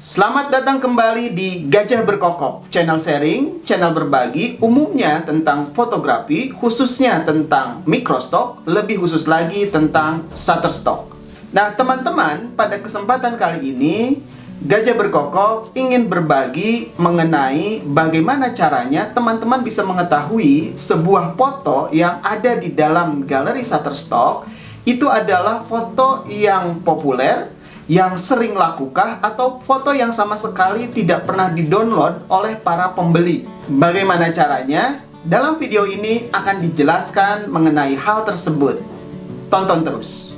Selamat datang kembali di Gajah Berkokok, channel sharing, channel berbagi, umumnya tentang fotografi, khususnya tentang microstock, lebih khusus lagi tentang Shutterstock. Nah, teman-teman, pada kesempatan kali ini, Gajah Berkokok ingin berbagi mengenai bagaimana caranya teman-teman bisa mengetahui sebuah foto yang ada di dalam galeri Shutterstock itu adalah foto yang populer, yang sering lakukah, atau foto yang sama sekali tidak pernah di-download oleh para pembeli. Bagaimana caranya? Dalam video ini akan dijelaskan mengenai hal tersebut. Tonton terus.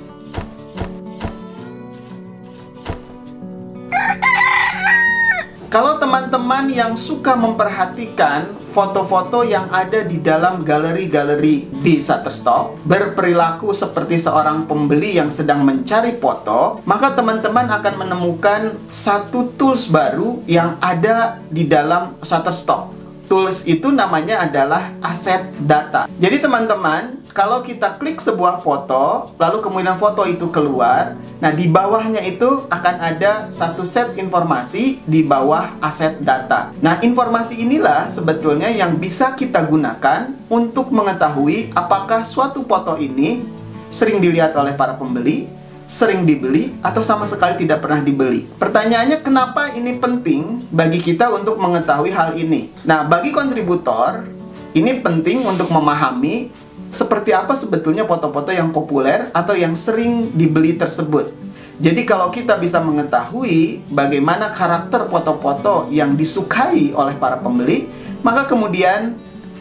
Kalau teman-teman yang suka memperhatikan foto-foto yang ada di dalam galeri-galeri di Shutterstock, berperilaku seperti seorang pembeli yang sedang mencari foto, maka teman-teman akan menemukan satu tools baru yang ada di dalam Shutterstock. Tools itu namanya adalah Asset Data. Jadi teman-teman, kalau kita klik sebuah foto, lalu kemudian foto itu keluar, nah di bawahnya itu akan ada satu set informasi di bawah Asset Data. Nah, informasi inilah sebetulnya yang bisa kita gunakan untuk mengetahui apakah suatu foto ini sering dilihat oleh para pembeli, sering dibeli, atau sama sekali tidak pernah dibeli. Pertanyaannya, kenapa ini penting bagi kita untuk mengetahui hal ini? Nah, bagi kontributor, ini penting untuk memahami seperti apa sebetulnya foto-foto yang populer atau yang sering dibeli tersebut. Jadi kalau kita bisa mengetahui bagaimana karakter foto-foto yang disukai oleh para pembeli, maka kemudian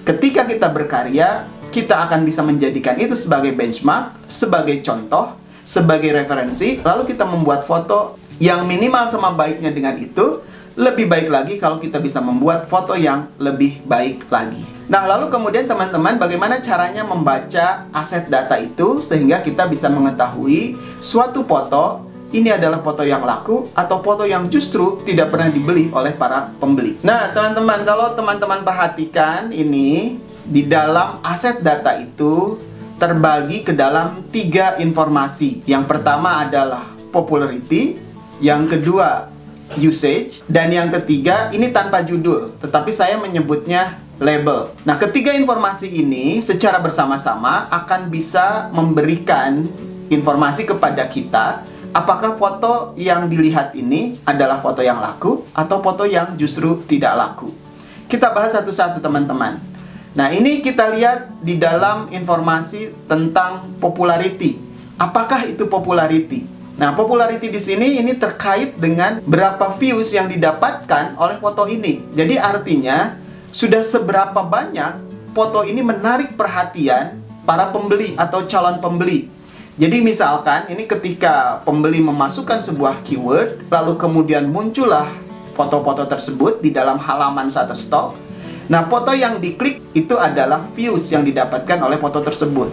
ketika kita berkarya, kita akan bisa menjadikan itu sebagai benchmark, sebagai contoh, sebagai referensi, lalu kita membuat foto yang minimal sama baiknya dengan itu. Lebih baik lagi kalau kita bisa membuat foto yang lebih baik lagi. Nah, lalu kemudian teman-teman, bagaimana caranya membaca aset data itu sehingga kita bisa mengetahui suatu foto ini adalah foto yang laku atau foto yang justru tidak pernah dibeli oleh para pembeli. Nah, teman-teman, kalau teman-teman perhatikan ini, di dalam aset data itu terbagi ke dalam 3 informasi. Yang pertama adalah popularity, yang kedua usage, dan yang ketiga ini tanpa judul, tetapi saya menyebutnya label. Nah, ketiga informasi ini secara bersama-sama akan bisa memberikan informasi kepada kita apakah foto yang dilihat ini adalah foto yang laku atau foto yang justru tidak laku. Kita bahas satu-satu, teman-teman. Nah, ini kita lihat di dalam informasi tentang popularity. Apakah itu popularity? Nah, popularity di sini ini terkait dengan berapa views yang didapatkan oleh foto ini. Jadi artinya sudah seberapa banyak foto ini menarik perhatian para pembeli atau calon pembeli. Jadi misalkan ini ketika pembeli memasukkan sebuah keyword, lalu kemudian muncullah foto-foto tersebut di dalam halaman Shutterstock. Nah, foto yang diklik itu adalah views yang didapatkan oleh foto tersebut.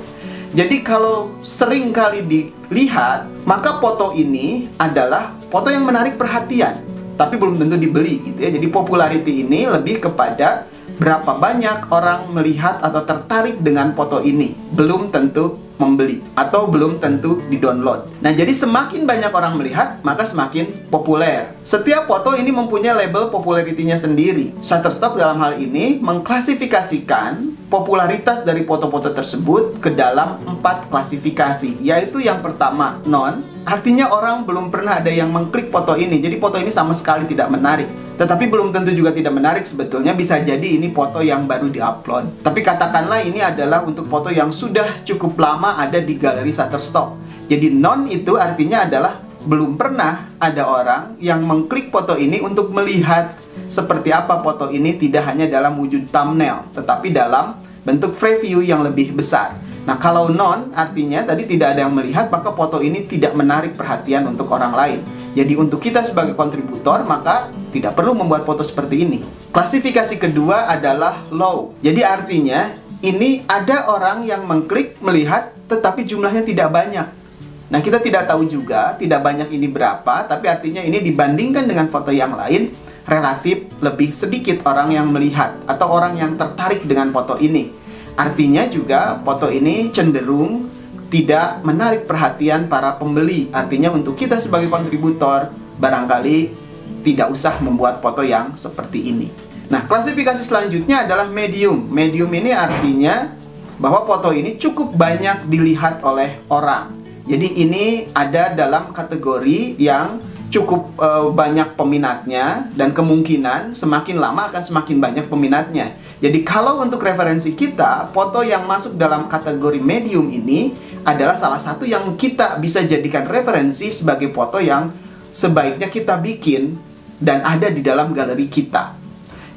Jadi kalau sering kali dilihat, maka foto ini adalah foto yang menarik perhatian, tapi belum tentu dibeli gitu ya. Jadi popularity ini lebih kepada berapa banyak orang melihat atau tertarik dengan foto ini, belum tentu membeli atau belum tentu di-download. Nah, jadi semakin banyak orang melihat, maka semakin populer. Setiap foto ini mempunyai label popularity-nya sendiri. Shutterstock dalam hal ini mengklasifikasikan popularitas dari foto-foto tersebut ke dalam 4 klasifikasi, yaitu yang pertama, non, artinya orang belum pernah ada yang mengklik foto ini, jadi foto ini sama sekali tidak menarik. Tetapi belum tentu juga tidak menarik, sebetulnya bisa jadi ini foto yang baru diupload. Tapi katakanlah ini adalah untuk foto yang sudah cukup lama ada di galeri Shutterstock. Jadi non itu artinya adalah belum pernah ada orang yang mengklik foto ini untuk melihat seperti apa foto ini, tidak hanya dalam wujud thumbnail, tetapi dalam bentuk preview yang lebih besar. Nah, kalau non artinya tadi tidak ada yang melihat, maka foto ini tidak menarik perhatian untuk orang lain. Jadi untuk kita sebagai kontributor, maka tidak perlu membuat foto seperti ini. Klasifikasi kedua adalah low. Jadi artinya ini ada orang yang mengklik, melihat, tetapi jumlahnya tidak banyak. Nah, kita tidak tahu juga tidak banyak ini berapa, tapi artinya ini dibandingkan dengan foto yang lain relatif lebih sedikit orang yang melihat atau orang yang tertarik dengan foto ini. Artinya juga foto ini cenderung tidak menarik perhatian para pembeli. Artinya untuk kita sebagai kontributor barangkali tidak usah membuat foto yang seperti ini. Nah, klasifikasi selanjutnya adalah medium. Medium ini artinya bahwa foto ini cukup banyak dilihat oleh orang. Jadi ini ada dalam kategori yang cukup banyak peminatnya, dan kemungkinan semakin lama akan semakin banyak peminatnya. Jadi kalau untuk referensi kita, foto yang masuk dalam kategori medium ini adalah salah satu yang kita bisa jadikan referensi sebagai foto yang sebaiknya kita bikin dan ada di dalam galeri kita.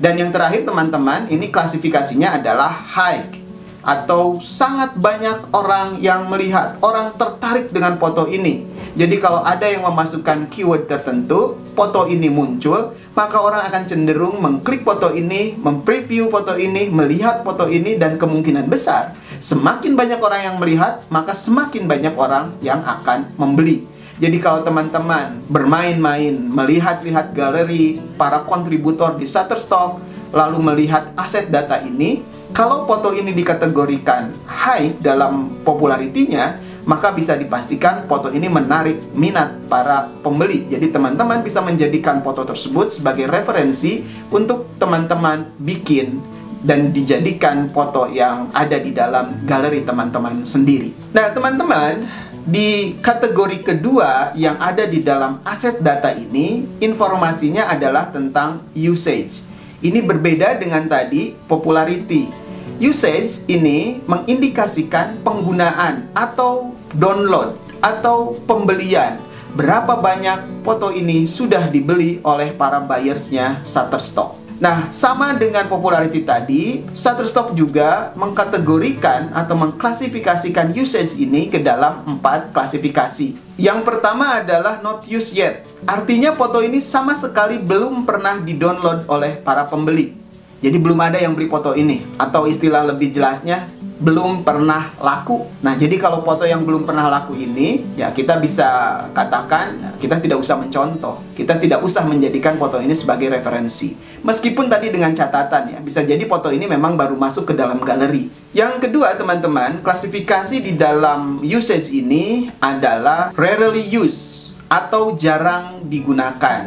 Dan yang terakhir teman-teman, ini klasifikasinya adalah high, atau sangat banyak orang yang melihat, orang tertarik dengan foto ini. Jadi kalau ada yang memasukkan keyword tertentu, foto ini muncul, maka orang akan cenderung mengklik foto ini, mempreview foto ini, melihat foto ini, dan kemungkinan besar semakin banyak orang yang melihat, maka semakin banyak orang yang akan membeli. Jadi kalau teman-teman bermain-main, melihat-lihat galeri para kontributor di Shutterstock, lalu melihat aset data ini, kalau foto ini dikategorikan high dalam popularitinya, maka bisa dipastikan foto ini menarik minat para pembeli. Jadi teman-teman bisa menjadikan foto tersebut sebagai referensi untuk teman-teman bikin dan dijadikan foto yang ada di dalam galeri teman-teman sendiri. Nah teman-teman, di kategori kedua yang ada di dalam aset data ini, informasinya adalah tentang usage. Ini berbeda dengan tadi popularity. Usage ini mengindikasikan penggunaan atau download atau pembelian. Berapa banyak foto ini sudah dibeli oleh para buyersnya Shutterstock. Nah, sama dengan popularity tadi, Shutterstock juga mengkategorikan atau mengklasifikasikan usage ini ke dalam 4 klasifikasi. Yang pertama adalah not used yet. Artinya foto ini sama sekali belum pernah di-download oleh para pembeli. Jadi belum ada yang beli foto ini, atau istilah lebih jelasnya, belum pernah laku. Nah, jadi kalau foto yang belum pernah laku ini, ya kita bisa katakan kita tidak usah mencontoh. Kita tidak usah menjadikan foto ini sebagai referensi. Meskipun tadi dengan catatan ya, bisa jadi foto ini memang baru masuk ke dalam galeri. Yang kedua, teman-teman, klasifikasi di dalam usage ini adalah rarely used atau jarang digunakan.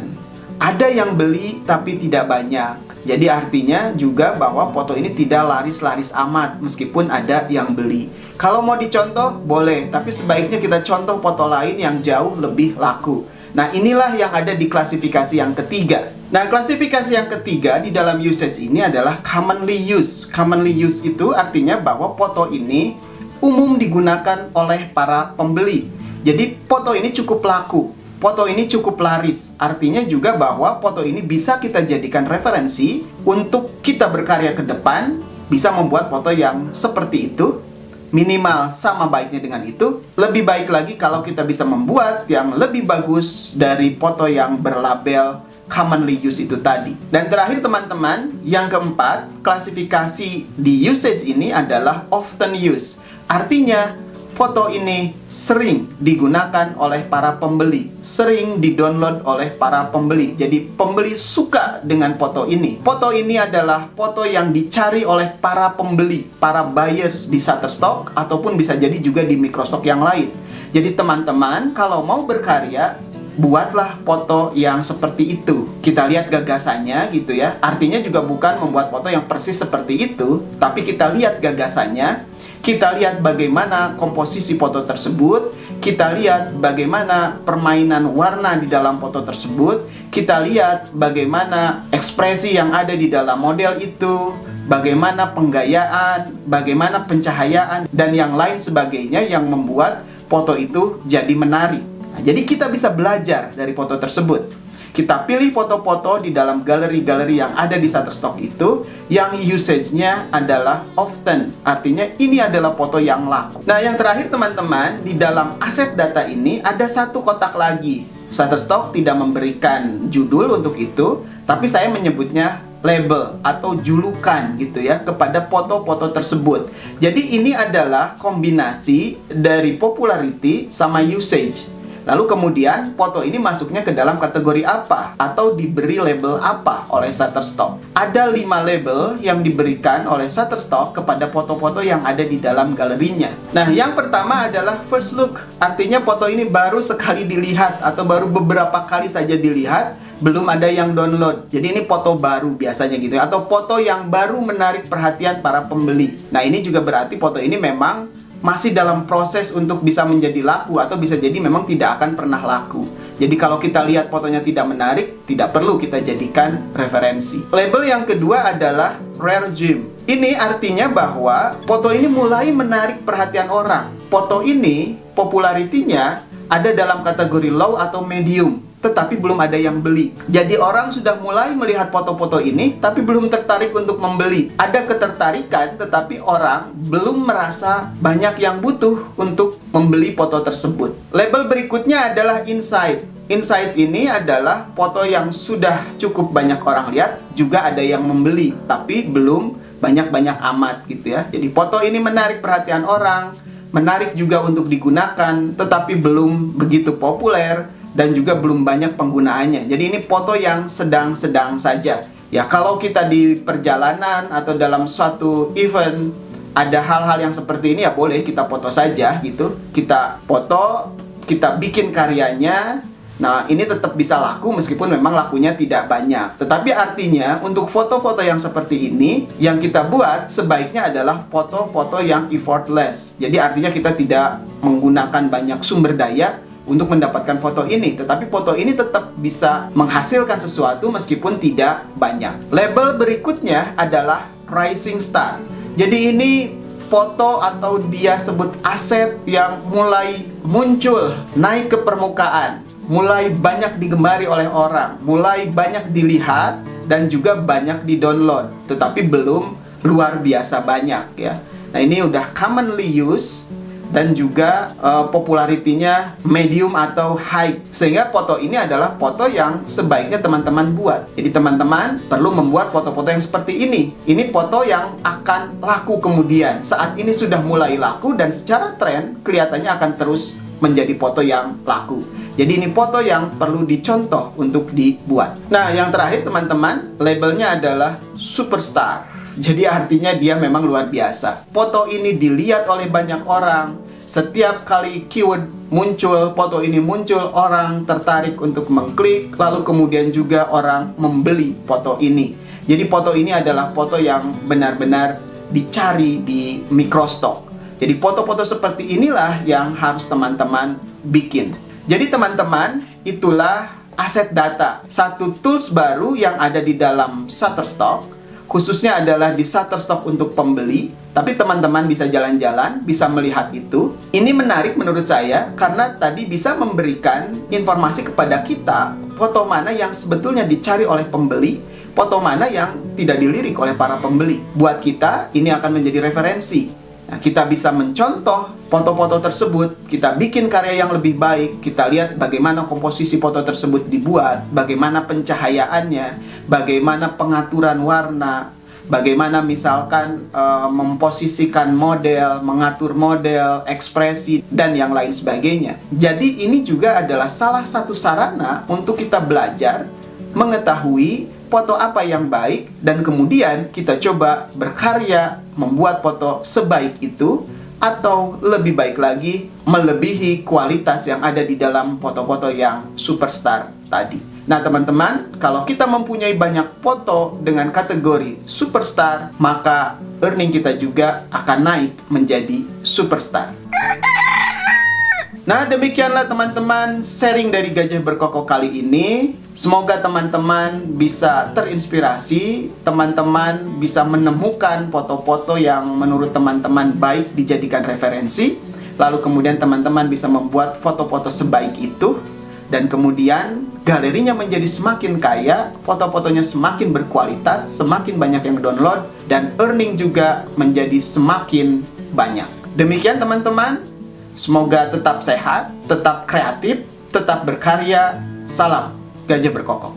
Ada yang beli tapi tidak banyak. Jadi artinya juga bahwa foto ini tidak laris-laris amat meskipun ada yang beli. Kalau mau dicontoh, boleh. Tapi sebaiknya kita contoh foto lain yang jauh lebih laku. Nah, inilah yang ada di klasifikasi yang ketiga. Nah, klasifikasi yang ketiga di dalam usage ini adalah commonly used. Commonly used itu artinya bahwa foto ini umum digunakan oleh para pembeli. Jadi, foto ini cukup laku. Foto ini cukup laris, artinya juga bahwa foto ini bisa kita jadikan referensi untuk kita berkarya ke depan, bisa membuat foto yang seperti itu, minimal sama baiknya dengan itu. Lebih baik lagi kalau kita bisa membuat yang lebih bagus dari foto yang berlabel commonly used itu tadi. Dan terakhir teman-teman, yang keempat, klasifikasi di usage ini adalah often used. Artinya, foto ini sering digunakan oleh para pembeli, sering di-download oleh para pembeli. Jadi pembeli suka dengan foto ini. Foto ini adalah foto yang dicari oleh para pembeli, para buyers di Shutterstock, ataupun bisa jadi juga di Microstock yang lain. Jadi teman-teman, kalau mau berkarya, buatlah foto yang seperti itu. Kita lihat gagasannya gitu ya. Artinya juga bukan membuat foto yang persis seperti itu, tapi kita lihat gagasannya. Kita lihat bagaimana komposisi foto tersebut, kita lihat bagaimana permainan warna di dalam foto tersebut, kita lihat bagaimana ekspresi yang ada di dalam model itu, bagaimana penggayaan, bagaimana pencahayaan, dan yang lain sebagainya yang membuat foto itu jadi menarik. Nah, jadi kita bisa belajar dari foto tersebut. Kita pilih foto-foto di dalam galeri-galeri yang ada di Shutterstock itu yang usage-nya adalah often. Artinya ini adalah foto yang laku. Nah, yang terakhir teman-teman, di dalam aset data ini ada satu kotak lagi. Shutterstock tidak memberikan judul untuk itu, tapi saya menyebutnya label atau julukan gitu ya kepada foto-foto tersebut. Jadi ini adalah kombinasi dari popularity sama usage. Lalu kemudian foto ini masuknya ke dalam kategori apa? Atau diberi label apa oleh Shutterstock? Ada 5 label yang diberikan oleh Shutterstock kepada foto-foto yang ada di dalam galerinya. Nah, yang pertama adalah first look. Artinya foto ini baru sekali dilihat atau baru beberapa kali saja dilihat, belum ada yang download. Jadi ini foto baru biasanya gitu ya, atau foto yang baru menarik perhatian para pembeli. Nah, ini juga berarti foto ini memang masih dalam proses untuk bisa menjadi laku, atau bisa jadi memang tidak akan pernah laku. Jadi kalau kita lihat fotonya tidak menarik, tidak perlu kita jadikan referensi. Label yang kedua adalah rare gem. Ini artinya bahwa foto ini mulai menarik perhatian orang. Foto ini popularitinya ada dalam kategori low atau medium, tetapi belum ada yang beli. Jadi orang sudah mulai melihat foto-foto ini, tapi belum tertarik untuk membeli. Ada ketertarikan, tetapi orang belum merasa banyak yang butuh untuk membeli foto tersebut. Label berikutnya adalah insight. Insight ini adalah foto yang sudah cukup banyak orang lihat, juga ada yang membeli, tapi belum banyak-banyak amat gitu ya. Jadi foto ini menarik perhatian orang, menarik juga untuk digunakan, tetapi belum begitu populer, dan juga belum banyak penggunaannya. Jadi ini foto yang sedang-sedang saja. Ya, kalau kita di perjalanan atau dalam suatu event ada hal-hal yang seperti ini, ya boleh kita foto saja gitu. Kita foto, kita bikin karyanya. Nah, ini tetap bisa laku meskipun memang lakunya tidak banyak. Tetapi artinya untuk foto-foto yang seperti ini, yang kita buat sebaiknya adalah foto-foto yang effortless. Jadi artinya kita tidak menggunakan banyak sumber daya untuk mendapatkan foto ini, tetapi foto ini tetap bisa menghasilkan sesuatu meskipun tidak banyak. Label berikutnya adalah rising star. Jadi ini foto atau dia sebut aset yang mulai muncul, naik ke permukaan, mulai banyak digemari oleh orang, mulai banyak dilihat dan juga banyak di-download, tetapi belum luar biasa banyak ya. Nah, ini udah commonly used dan juga popularitinya medium atau high. Sehingga foto ini adalah foto yang sebaiknya teman-teman buat. Jadi teman-teman perlu membuat foto-foto yang seperti ini. Ini foto yang akan laku kemudian. Saat ini sudah mulai laku dan secara tren kelihatannya akan terus menjadi foto yang laku. Jadi ini foto yang perlu dicontoh untuk dibuat. Nah, yang terakhir teman-teman, labelnya adalah superstar. Jadi artinya dia memang luar biasa. Foto ini dilihat oleh banyak orang. Setiap kali keyword muncul, foto ini muncul, orang tertarik untuk mengklik. Lalu kemudian juga orang membeli foto ini. Jadi foto ini adalah foto yang benar-benar dicari di microstock. Jadi foto-foto seperti inilah yang harus teman-teman bikin. Jadi teman-teman, itulah aset data. Satu tools baru yang ada di dalam Shutterstock, khususnya adalah di Shutterstock untuk pembeli. Tapi teman-teman bisa jalan-jalan, bisa melihat itu. Ini menarik menurut saya, karena tadi bisa memberikan informasi kepada kita, foto mana yang sebetulnya dicari oleh pembeli, foto mana yang tidak dilirik oleh para pembeli. Buat kita, ini akan menjadi referensi. Nah, kita bisa mencontoh foto-foto tersebut, kita bikin karya yang lebih baik, kita lihat bagaimana komposisi foto tersebut dibuat, bagaimana pencahayaannya, bagaimana pengaturan warna, bagaimana misalkan memposisikan model, mengatur model, ekspresi, dan yang lain sebagainya. Jadi ini juga adalah salah satu sarana untuk kita belajar, mengetahui foto apa yang baik, dan kemudian kita coba berkarya membuat foto sebaik itu, atau lebih baik lagi, melebihi kualitas yang ada di dalam foto-foto yang superstar tadi. Nah teman-teman, kalau kita mempunyai banyak foto dengan kategori superstar, maka earning kita juga akan naik menjadi superstar. Nah, demikianlah teman-teman sharing dari Gajah Berkokok kali ini. Semoga teman-teman bisa terinspirasi, teman-teman bisa menemukan foto-foto yang menurut teman-teman baik dijadikan referensi. Lalu kemudian teman-teman bisa membuat foto-foto sebaik itu. Dan kemudian galerinya menjadi semakin kaya, foto-fotonya semakin berkualitas, semakin banyak yang download, dan earning juga menjadi semakin banyak. Demikian teman-teman. Semoga tetap sehat, tetap kreatif, tetap berkarya. Salam Gajah Berkokok.